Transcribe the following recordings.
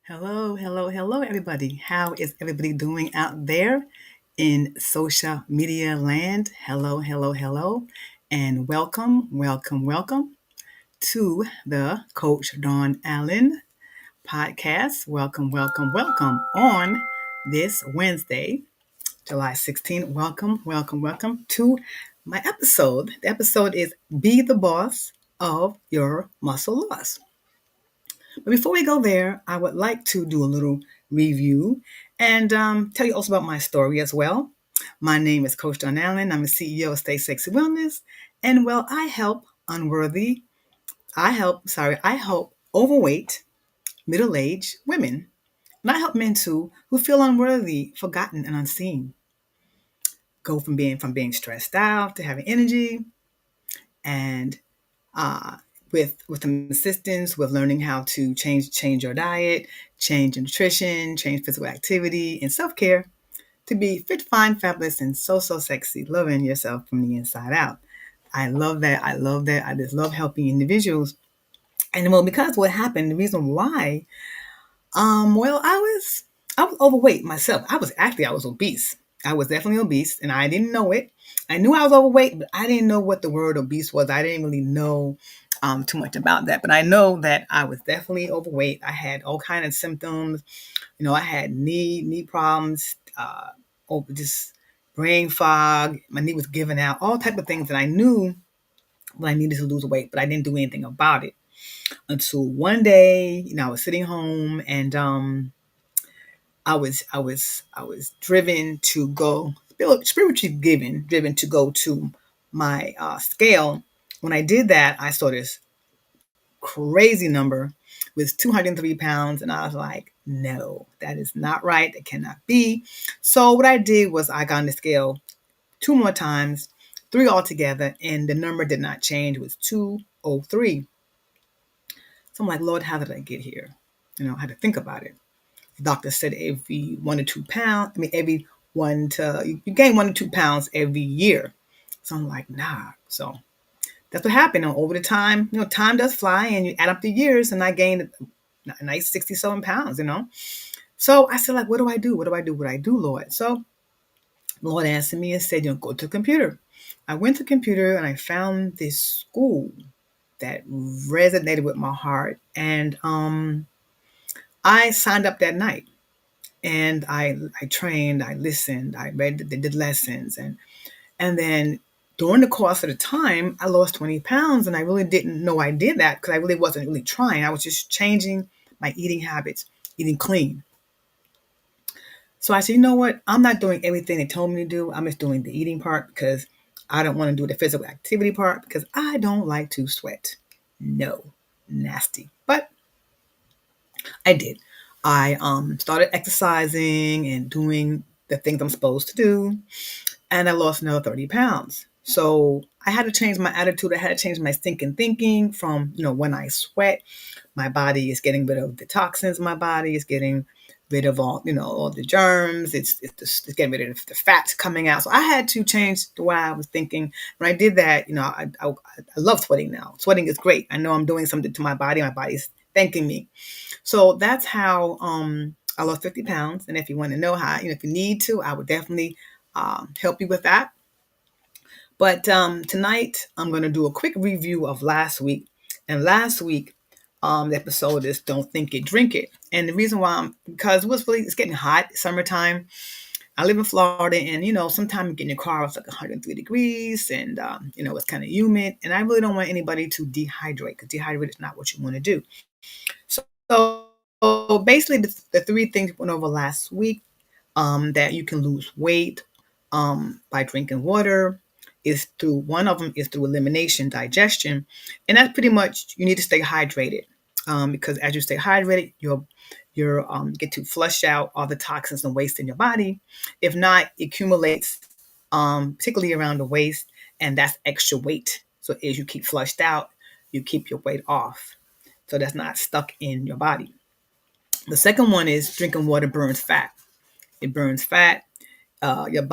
Hello, hello, hello, everybody. How is everybody doing out there in social media land? Hello, hello, hello, and welcome to the Coach Dawn Allen podcast. Welcome on this Wednesday, July 16th. Welcome to my episode. The episode is Be the Boss of Your Muscle Loss. But before we go there, I would like to do a little review and tell you also about my story as well. My name is Coach Don Allen. I'm the CEO of Stay Sexy Wellness. And well, I help overweight, middle-aged women. And I help men too who feel unworthy, forgotten, and unseen. Go from being stressed out to having energy and uh, with some assistance with learning how to change your diet, change your nutrition, change physical activity and self-care to be fit, fine, fabulous, and so sexy, loving yourself from the inside out. I love that. I love that. I just love helping individuals. And well, because what happened, the reason why, I was overweight myself. I was obese. I was definitely obese and I didn't know it. I knew I was overweight, but I didn't know what the word obese was. I didn't really know too much about that, but I know that I was definitely overweight. I had all kind of symptoms. I had knee problems, just brain fog. My knee was giving out, all type of things that I knew when I needed to lose weight, but I didn't do anything about it until one day. I was sitting home and I was driven to go spiritually driven to go to my scale. When I did that, I saw this crazy number with 203 pounds, and I was like, no, that is not right. It cannot be. So what I did was I got on the scale two more times, three altogether, and the number did not change. It was 203. So I'm like, Lord, how did I get here? I had to think about it. The doctor said every 1 to 2 pounds, every you gain 1 to 2 pounds every year. So I'm like, nah. So that's what happened. Over the time, time does fly and you add up the years, and I gained a nice 67 pounds. So I said, like, what do I do? What do I do? What do I do, Lord? So the Lord answered me and said, go to the computer. I went to the computer and I found this school that resonated with my heart. And I signed up that night. And I trained, I listened, I read, they did lessons, and then during the course of the time, I lost 20 pounds, and I really didn't know I did that because I really wasn't really trying. I was just changing my eating habits, eating clean. So I said, you know what? I'm not doing everything they told me to do. I'm just doing the eating part because I don't want to do the physical activity part because I don't like to sweat. No, nasty. But I did. I started exercising and doing the things I'm supposed to do, and I lost another 30 pounds. So I had to change my attitude. I had to change my thinking from, when I sweat, my body is getting rid of the toxins in my body. It's getting rid of all the germs. It's getting rid of the fats coming out. So I had to change the way I was thinking. When I did that, I love sweating now. Sweating is great. I know I'm doing something to my body. My body's thanking me. So that's how I lost 50 pounds. And if you want to know how, if you need to, I would definitely help you with that. But tonight, I'm going to do a quick review of last week. And last week, the episode is Don't Think It, Drink It. And the reason why, because it's getting hot, summertime. I live in Florida, and, sometimes you get in your car, it's like 103 degrees, and, it's kind of humid. And I really don't want anybody to dehydrate, because dehydrate is not what you want to do. So basically, the three things we went over last week, that you can lose weight by drinking water, one of them is through elimination, digestion, and that's pretty much you need to stay hydrated, because as you stay hydrated, you're get to flush out all the toxins and waste in your body. If not, it accumulates, particularly around the waist, and that's extra weight. So as you keep flushed out, you keep your weight off, so that's not stuck in your body. The second one is drinking water burns fat. It burns fat. The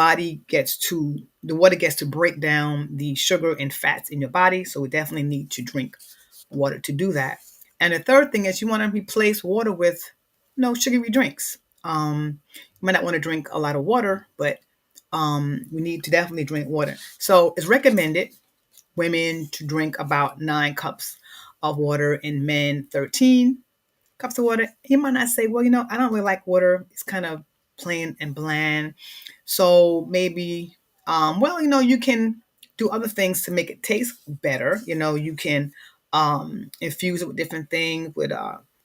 water gets to break down the sugar and fats in your body. So we definitely need to drink water to do that. And the third thing is you want to replace water with sugary drinks. You might not want to drink a lot of water, but we need to definitely drink water. So it's recommended women to drink about 9 cups of water and men 13 cups of water. You might not say, well, I don't really like water. It's kind of plain and bland. So maybe, you can do other things to make it taste better. You can infuse it with different things, with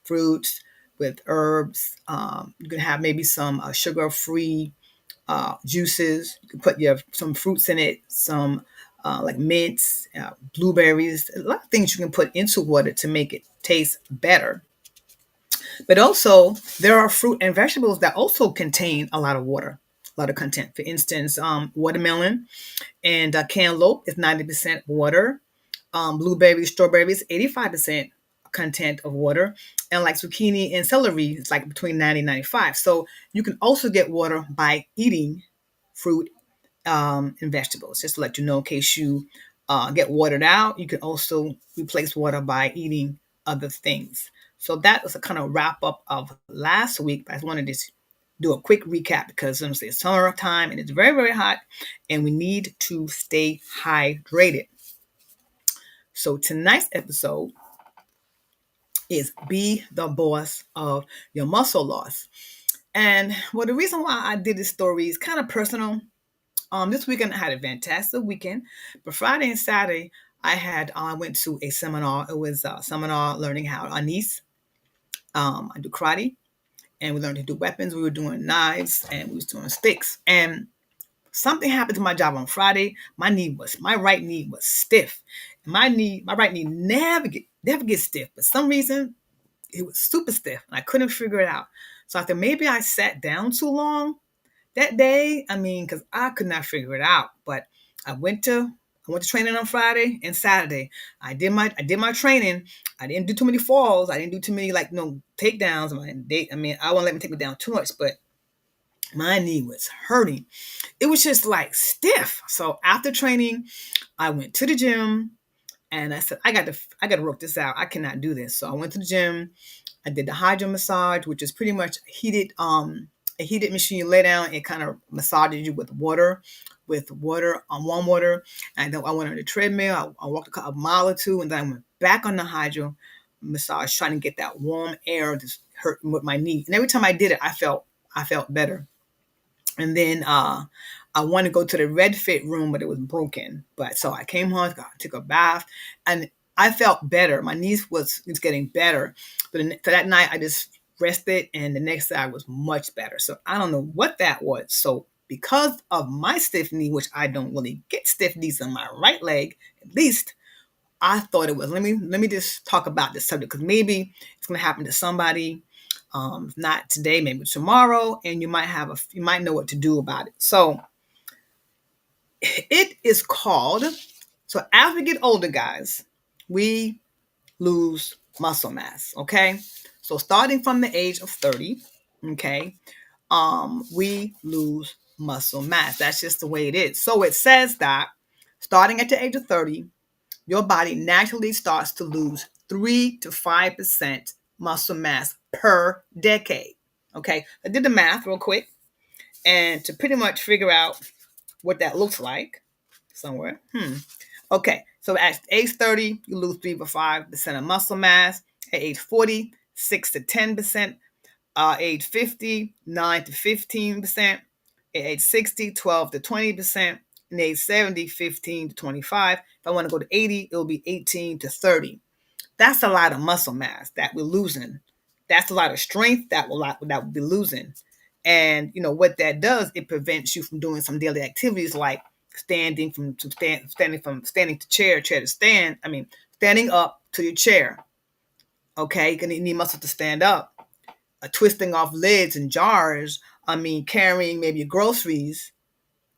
fruits, with herbs. You can have maybe some sugar-free juices. You can put some fruits in it, some like mints, blueberries, a lot of things you can put into water to make it taste better. But also, there are fruit and vegetables that also contain a lot of water, a lot of content. For instance, watermelon and cantaloupe is 90% water. Blueberries, strawberries, 85% content of water. And like zucchini and celery, it's like between 90 and 95. So you can also get water by eating fruit and vegetables. Just to let you know, in case you get watered out, you can also replace water by eating other things. So that was a kind of wrap up of last week. I just wanted to do a quick recap because it's summertime and it's very, very hot and we need to stay hydrated. So tonight's episode is Be the Boss of Your Muscle Loss. And well, the reason why I did this story is kind of personal. This weekend I had a fantastic weekend, but Friday and Saturday I went to a seminar. It was a seminar learning how Anis. I do karate, and we learned to do weapons. We were doing knives, and we was doing sticks. And something happened to my job on Friday. My right knee was stiff. My right knee never gets stiff, but some reason it was super stiff, and I couldn't figure it out. So I thought maybe I sat down too long that day. Because I could not figure it out. But I went to training on Friday and Saturday. I did my training. I didn't do too many falls. I didn't do too many takedowns. I won't let me take me down too much, but my knee was hurting. It was just like stiff. So after training, I went to the gym and I said, I got to work this out. I cannot do this. So I went to the gym. I did the hydro massage, which is pretty much a heated machine. You lay down, it kind of massages you with water, on warm water. And then I went on the treadmill. I walked a mile or two, and then I went back on the hydro massage, trying to get that warm air just hurting with my knee. And every time I did it, I felt better. And then I wanted to go to the Red Fit room, but it was broken. But so I came home, took a bath, and I felt better. My knees was getting better. But so that night I just rested, and the next day I was much better. So I don't know what that was. So because of my stiff knee, which I don't really get stiff knees on my right leg, at least, I thought it was. Let me just talk about this subject because maybe it's going to happen to somebody. Not today, maybe tomorrow, and you might know what to do about it. So it is called. So as we get older, guys, we lose muscle mass. Okay, so starting from the age of 30, okay, we lose muscle mass. That's just the way it is. So it says that starting at the age of 30, your body naturally starts to lose 3 to 5% muscle mass per decade. Okay, I did the math real quick, and to pretty much figure out what that looks like somewhere. Okay, so at age 30, you lose 3 to 5% of muscle mass. At age 40, 6 to 10%. Age 50, 9 to 15%. At age 60, 12 to 20%. And age 70, 15 to 25. If I want to go to 80, it'll be 18 to 30. That's a lot of muscle mass that we're losing. That's a lot of strength that we'll be losing. And what that does, it prevents you from doing some daily activities like standing to chair to stand. Standing up to your chair. Okay, you're gonna need muscle to stand up. Twisting off lids and jars. Carrying maybe your groceries,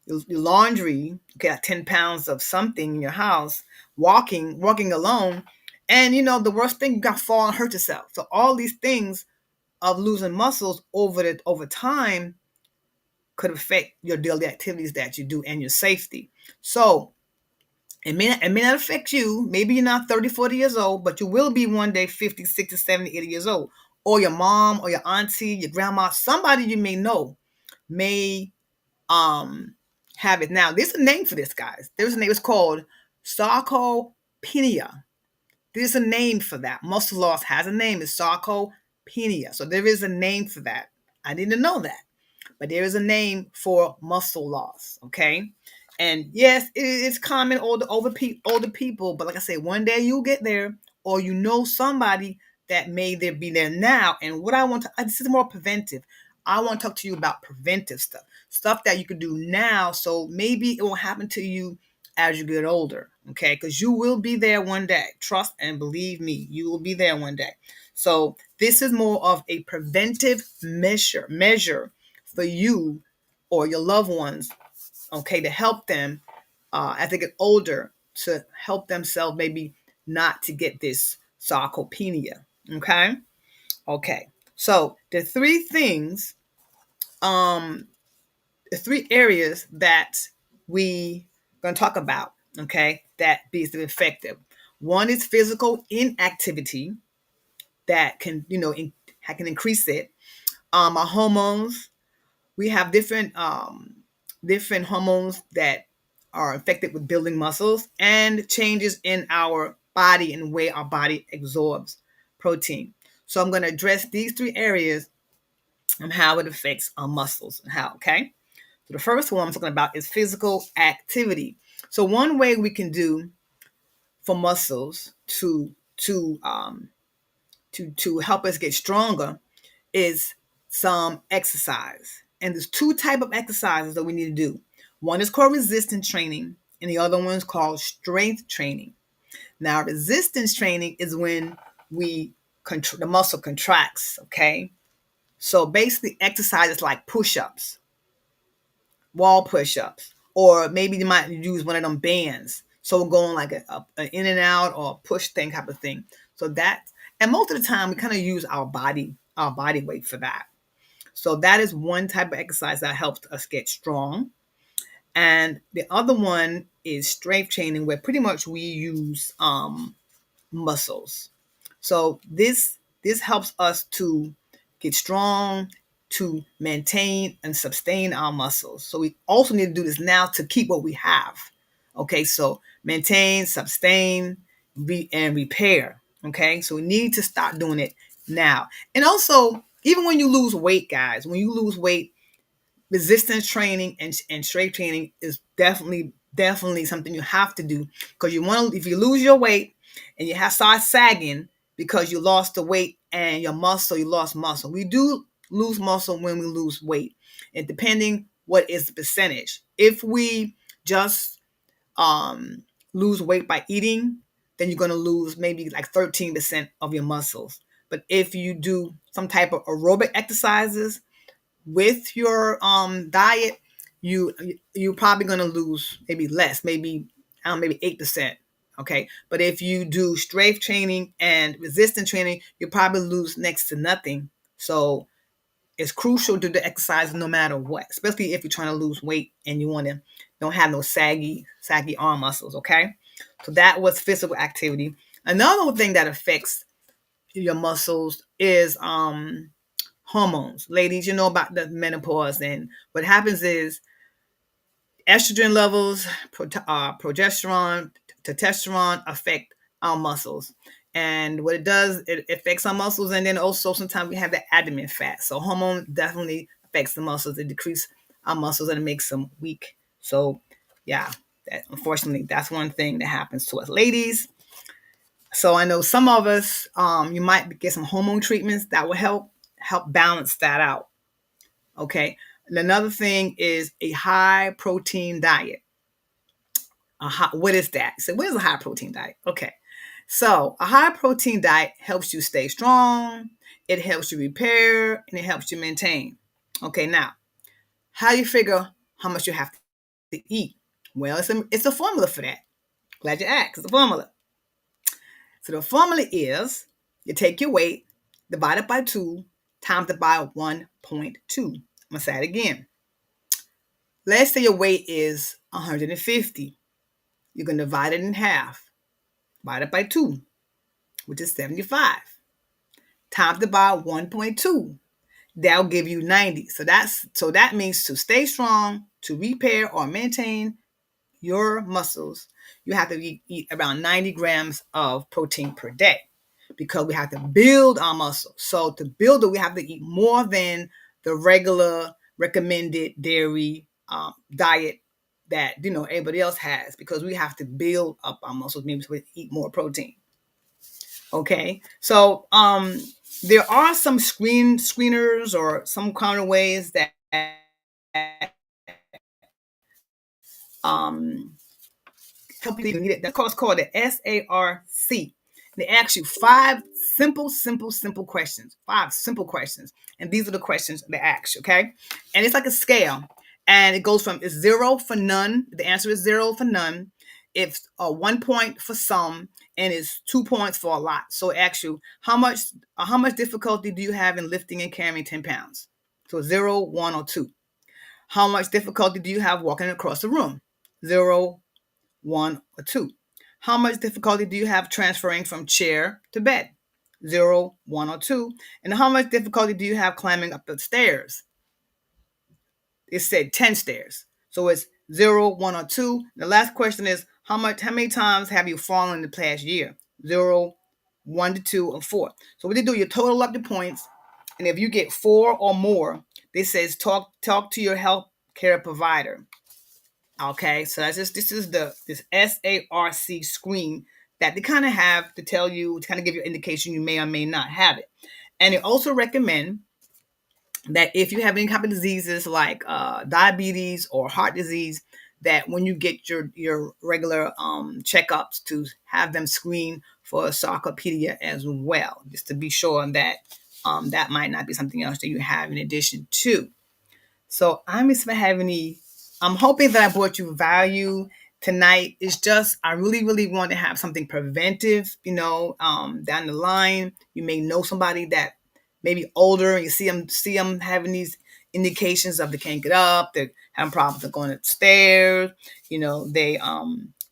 your laundry. Okay, like 10 pounds of something in your house. Walking alone. And the worst thing, you got to fall and hurt yourself. So all these things of losing muscles over time could affect your daily activities that you do and your safety. So it may not affect you. Maybe you're not 30, 40 years old, but you will be one day 50, 60, 70, 80 years old. or your mom or your auntie, your grandma, somebody you may know may um have it. Now, there's a name for this, guys. There's a name. It's called sarcopenia. There's a name for that. Muscle loss has a name. It's sarcopenia. So there is a name for that. I didn't know that, but there is a name for muscle loss. Okay, and yes, it's common older people. But like I say, one day you'll get there, or you know somebody that may there be there now. And what I want to this is more preventive. I want to talk to you about preventive stuff that you can do now, so maybe it won't happen to you as you get older. Okay, because you will be there one day. Trust and believe me, you will be there one day. So this is more of a preventive measure for you or your loved ones, okay, to help them as they get older, to help themselves maybe not to get this sarcopenia. Okay. Okay. So um, the three areas that we going to talk about, okay, that be effective. One is physical inactivity that can, can increase it. Our hormones, we have different hormones that are affected with building muscles, and changes in our body and the way our body absorbs protein. So I'm going to address these three areas and how it affects our muscles and how. Okay, so the first one I'm talking about is physical activity. So one way we can do for muscles to help us get stronger is some exercise. And there's two type of exercises that we need to do. One is called resistance training, and the other one is called strength training. Now, resistance training is when the muscle contracts. Okay, so basically, exercises like push-ups, wall push-ups, or maybe you might use one of them bands. So we're going like an in and out or push thing type of thing. So that, and most of the time we kind of use our body weight for that. So that is one type of exercise that helps us get strong. And the other one is strength training, where pretty much we use muscles. So this helps us to get strong, to maintain and sustain our muscles. So we also need to do this now to keep what we have. Okay, so maintain, sustain, and repair. Okay, so we need to start doing it now. And also, even when you lose weight, guys, when you lose weight, resistance training and strength training is definitely something you have to do, because if you lose your weight and you have start sagging because you lost the weight and you lost muscle. We do lose muscle when we lose weight, and depending what is the percentage. If we just lose weight by eating, then you're going to lose maybe like 13% of your muscles. But if you do some type of aerobic exercises with your diet, you're probably going to lose maybe less, maybe 8%. Okay, but if you do strength training and resistance training, you probably lose next to nothing. So it's crucial to do the exercise no matter what, especially if you're trying to lose weight and you don't have no saggy arm muscles. Okay, so that was physical activity. Another thing that affects your muscles is hormones. Ladies, you know about the menopause, and what happens is estrogen levels, progesterone, testosterone affect our muscles. And what it does, it affects our muscles, and then also sometimes we have the abdomen fat. So hormone definitely affects the muscles. It decreases our muscles and it makes them weak. So yeah, unfortunately, that's one thing that happens to us ladies. So I know some of us, you might get some hormone treatments that will help balance that out. Okay. And another thing is a high protein diet. What is that? So what is a high protein diet? Okay. So a high protein diet helps you stay strong. It helps you repair and it helps you maintain. Okay. Now, how do you figure how much you have to eat? Well, it's a formula for that. Glad you asked. It's a formula. So the formula is you take your weight, divide it by 2, times it by 1.2. I'm going to say it again. Let's say your weight is 150. You can divide it in half. Divide it by 2, which is 75. times it by 1.2. That'll give you 90. So that means to stay strong, to repair or maintain your muscles, you have to eat around 90 grams of protein per day because we have to build our muscle. So to build it, we have to eat more than the regular recommended dairy diet that everybody else has, because we have to build up our muscles. Maybe we eat more protein. Okay, so there are some screeners or some kind of ways that help you need it. That's called the SARC. They ask you five simple questions. Five simple questions. And these are the questions they ask you, okay? And it's like a scale. And it goes from it's 0 for none. The answer is 0 for none. It's 1 point for some, and it's 2 points for a lot. So it asks you how much difficulty do you have in lifting and carrying 10 pounds? So 0, 1, or 2. How much difficulty do you have walking across the room? 0, 1, or 2. How much difficulty do you have transferring from chair to bed? 0, 1, or 2. And how much difficulty do you have climbing up the stairs? It said 10 stairs. So it's 0, 1, or 2. The last question is how many times have you fallen in the past year? 0, 1 to 2, or 4. So what they do, you total up the points, and if you get 4 or more, this says talk to your health care provider. Okay, so this is this SARC screen that they kind of have to tell you, to kind of give you an indication you may or may not have it. And they also recommend that if you have any kind of diseases like diabetes or heart disease, that when you get your regular checkups, to have them screen for sarcopenia as well, just to be sure that that might not be something else that you have in addition to. So I'm hoping that I brought you value tonight. It's just, I really, really want to have something preventive, down the line. You may know somebody that may be older, and you see them having these indications of they can't get up, they're having problems with going upstairs, they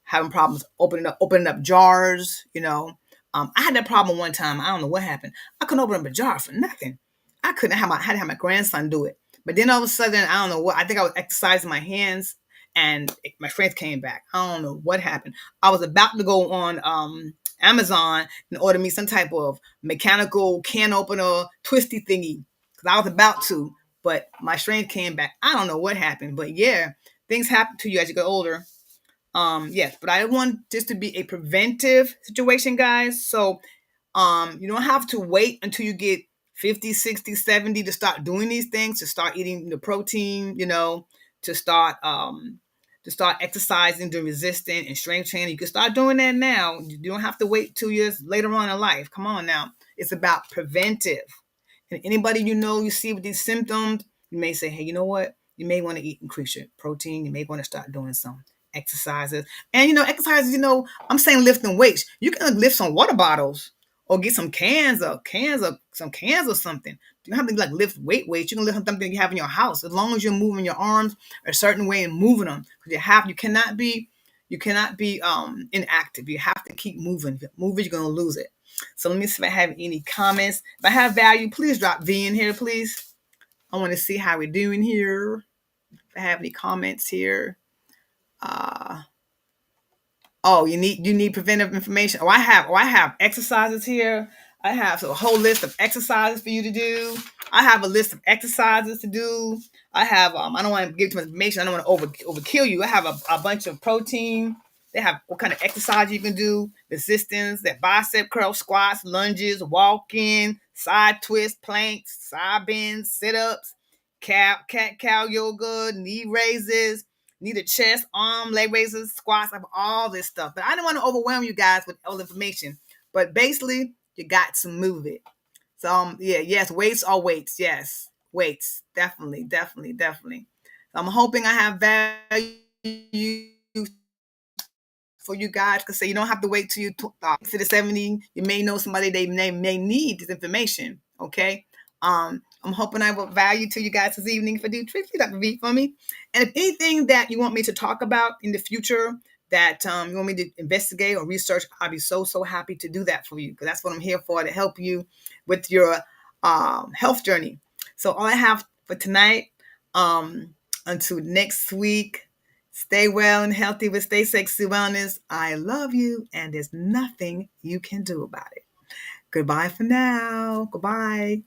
having problems opening up jars, I had that problem one time. I don't know what happened. I couldn't open up a jar for nothing. I had to have my grandson do it. But then all of a sudden, I don't know what, I think I was exercising my hands and my strength came back. I don't know what happened. I was about to go on Amazon and order me some type of mechanical can opener twisty thingy, because I was about to, but my strength came back. I don't know what happened, but yeah, things happen to you as you get older. Yes, but I want this to be a preventive situation, guys. So you don't have to wait until you get 50, 60, 70 to start doing these things, to start eating the protein, to start exercising, doing resistance and strength training. You can start doing that now. You don't have to wait 2 years later on in life. Come on now. It's about preventive. And anybody you see with these symptoms, you may say, hey, you know what? You may want to increase your protein. You may want to start doing some exercises. And exercises, I'm saying lifting weights. You can lift some water bottles or get some cans or something. You don't have to lift weights. You can lift something you have in your house, as long as you're moving your arms a certain way and moving them. Because you cannot be inactive. You have to keep moving. If you move it, you're gonna lose it. So let me see if I have any comments. If I have value, please drop V in here, please. I want to see how we're doing here. If I have any comments here. You need preventive information. I have exercises here. I have a whole list of exercises for you to do. I have a list of exercises to do. I have I don't want to give too much information. I don't want to overkill you. I have a bunch of protein. They have what kind of exercise you can do, resistance, that bicep curl, squats, lunges, walking, side twist, planks, side bends, sit-ups, cat cow yoga, knee raises, need a chest, arm, leg raises, squats, I have all this stuff. But I don't want to overwhelm you guys with all the information. But basically, you got to move it. So yes, weights are weights. Yes, weights, definitely. So I'm hoping I have value for you guys, because you don't have to wait till you to the 70. You may know somebody they may need this information. Okay. I'm hoping I will value to you guys this evening. For do please that be for me. And if anything that you want me to talk about in the future that you want me to investigate or research, I'll be so happy to do that for you, because that's what I'm here for, to help you with your health journey. So all I have for tonight, until next week, stay well and healthy with Stay Sexy Wellness. I love you, and there's nothing you can do about it. Goodbye for now. Goodbye.